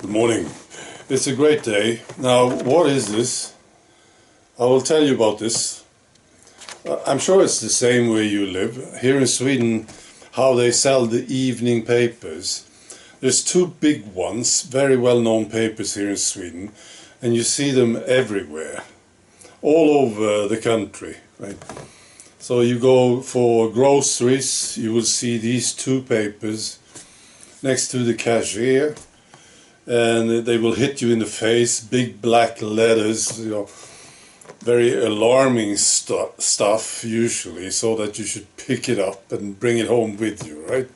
Good morning. It's a great day. Now, what is this? I will tell you about this. I'm sure it's the same where you live. Here in Sweden, how they sell the evening papers. There's two big ones, very well-known papers here in Sweden, and you see them everywhere, all over the country, right? So you go for groceries, you will see these two papers next to the cashier, and they will hit you in the face, big black letters, very alarming stuff usually, so that you should pick it up and bring it home with you, right?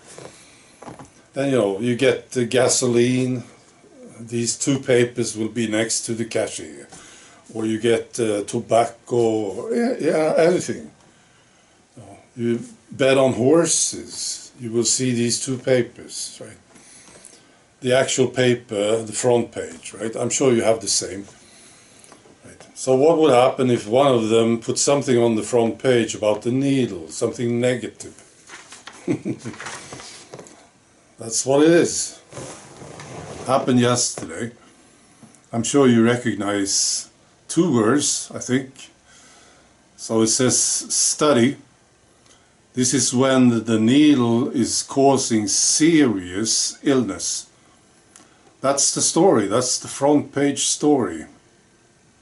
And you get the gasoline, these two papers will be next to the cashier, or you get tobacco, or anything. You bet on horses, you will see these two papers, right? The actual paper, the front page, right? I'm sure you have the same. Right. So what would happen if one of them put something on the front page about the needle, something negative? That's what it is. Happened yesterday. I'm sure you recognize two words, I think. So it says study. This is when the needle is causing serious illness. That's the story, that's the front page story.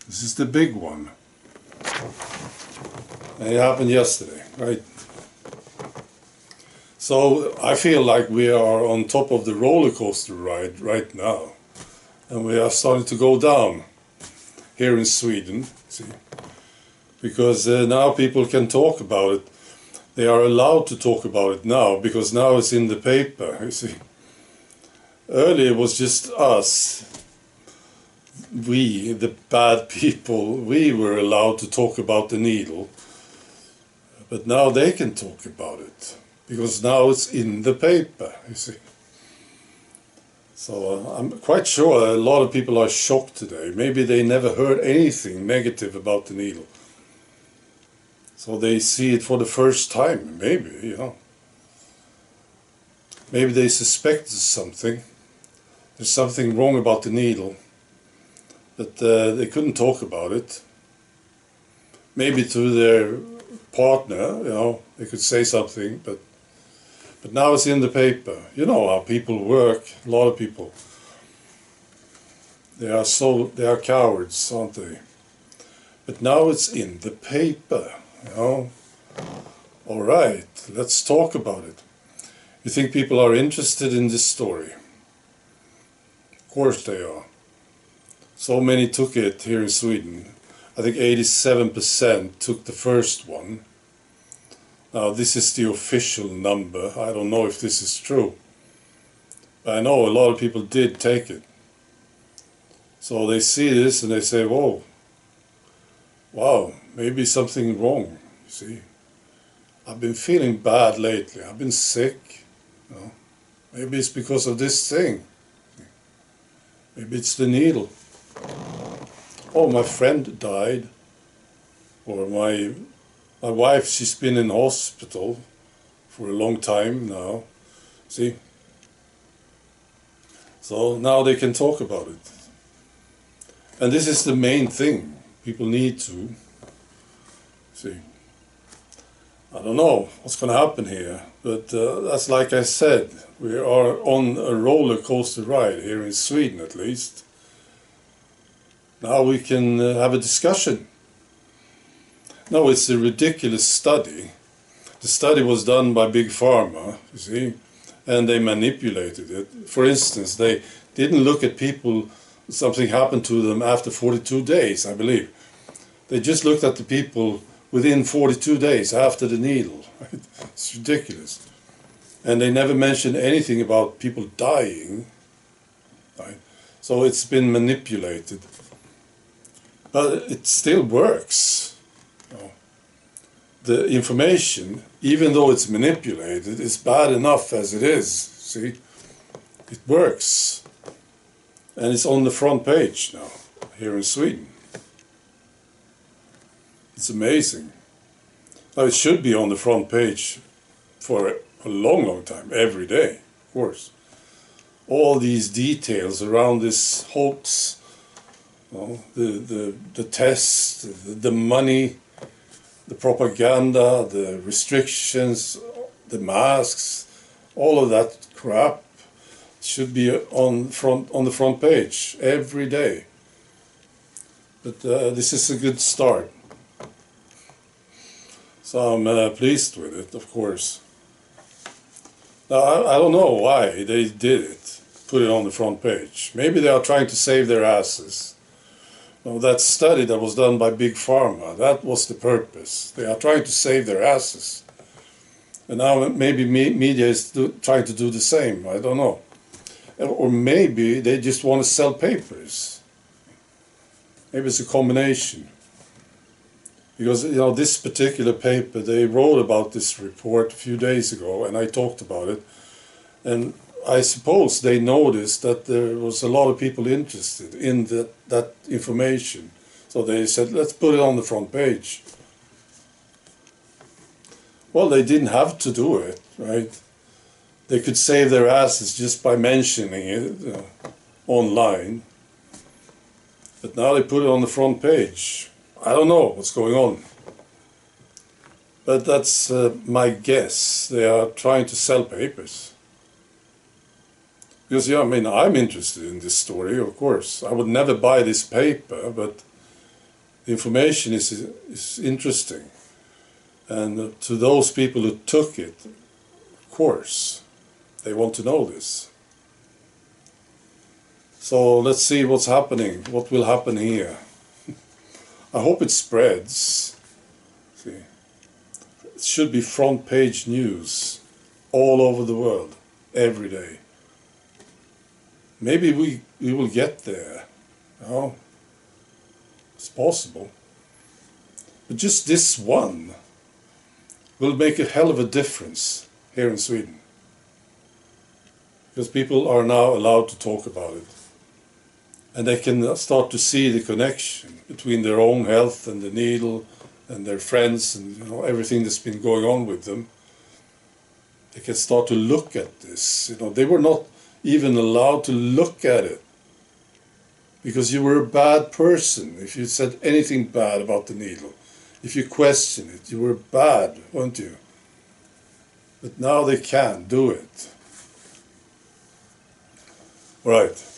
This is the big one. And it happened yesterday, right? So I feel like we are on top of the roller coaster ride right now. And we are starting to go down here in Sweden, see? Because now people can talk about it. They are allowed to talk about it now, because now it's in the paper, you see. Earlier it was just us, we, the bad people, we were allowed to talk about the needle. But now they can talk about it, because now it's in the paper, you see. So I'm quite sure a lot of people are shocked today. Maybe they never heard anything negative about the needle. So they see it for the first time, maybe, Maybe they suspect something. There's something wrong about the needle, but they couldn't talk about it. Maybe to their partner, they could say something, but now it's in the paper. You know how people work, a lot of people. They are cowards, aren't they? But now it's in the paper, All right, let's talk about it. You think people are interested in this story? Of course they are. So many took it here in Sweden. I think 87% took the first one. Now this is the official number. I don't know if this is true. But I know a lot of people did take it. So they see this and they say, whoa, wow, maybe something wrong, you see. I've been feeling bad lately. I've been sick. Maybe it's because of this thing. Maybe it's the needle. Oh, my friend died. Or my wife, she's been in hospital for a long time now. See? So now they can talk about it. And this is the main thing. People need to see. I don't know what's going to happen here, but that's like I said, we are on a roller coaster ride here in Sweden at least. Now we can have a discussion. No, it's a ridiculous study. The study was done by Big Pharma, you see, and they manipulated it. For instance, they didn't look at people, something happened to them after 42 days, I believe. They just looked at the people within 42 days after the needle. Right? It's ridiculous. And they never mentioned anything about people dying. Right? So it's been manipulated. But it still works. The information, even though it's manipulated, is bad enough as it is. See? It works. And it's on the front page now, here in Sweden. It's amazing. Now it should be on the front page for a long, long time, every day, of course. all these details around this hoax, you know, the tests, the money, the propaganda, the restrictions, the masks, all of that crap should be on the front page every day. But this is a good start. So I'm pleased with it, of course. Now, I don't know why they did it, put it on the front page. Maybe they are trying to save their asses. You know, that study that was done by Big Pharma, that was the purpose. They are trying to save their asses. And now maybe media is trying to do the same, I don't know. Or maybe they just want to sell papers. Maybe it's a combination. Because, you know, this particular paper, they wrote about this report a few days ago, and I talked about it. And I suppose they noticed that there was a lot of people interested in that information. So they said, let's put it on the front page. Well, they didn't have to do it, right? They could save their asses just by mentioning it online. But now they put it on the front page. I don't know what's going on. But that's my guess. They are trying to sell papers. Because, yeah, I mean, I'm interested in this story, of course. I would never buy this paper, but the information is interesting. And to those people who took it, of course, they want to know this. So let's see what's happening, what will happen here. I hope it spreads. See, it should be front page news all over the world, every day. Maybe we will get there. You know? It's possible. But just this one will make a hell of a difference here in Sweden. Because people are now allowed to talk about it. And they can start to see the connection between their own health and the needle and their friends and, you know, everything that's been going on with them. They can start to look at this. You know, they were not even allowed to look at it because you were a bad person if you said anything bad about the needle. If you questioned it, you were bad, weren't you? But now they can do it. Right.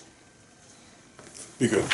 Be good.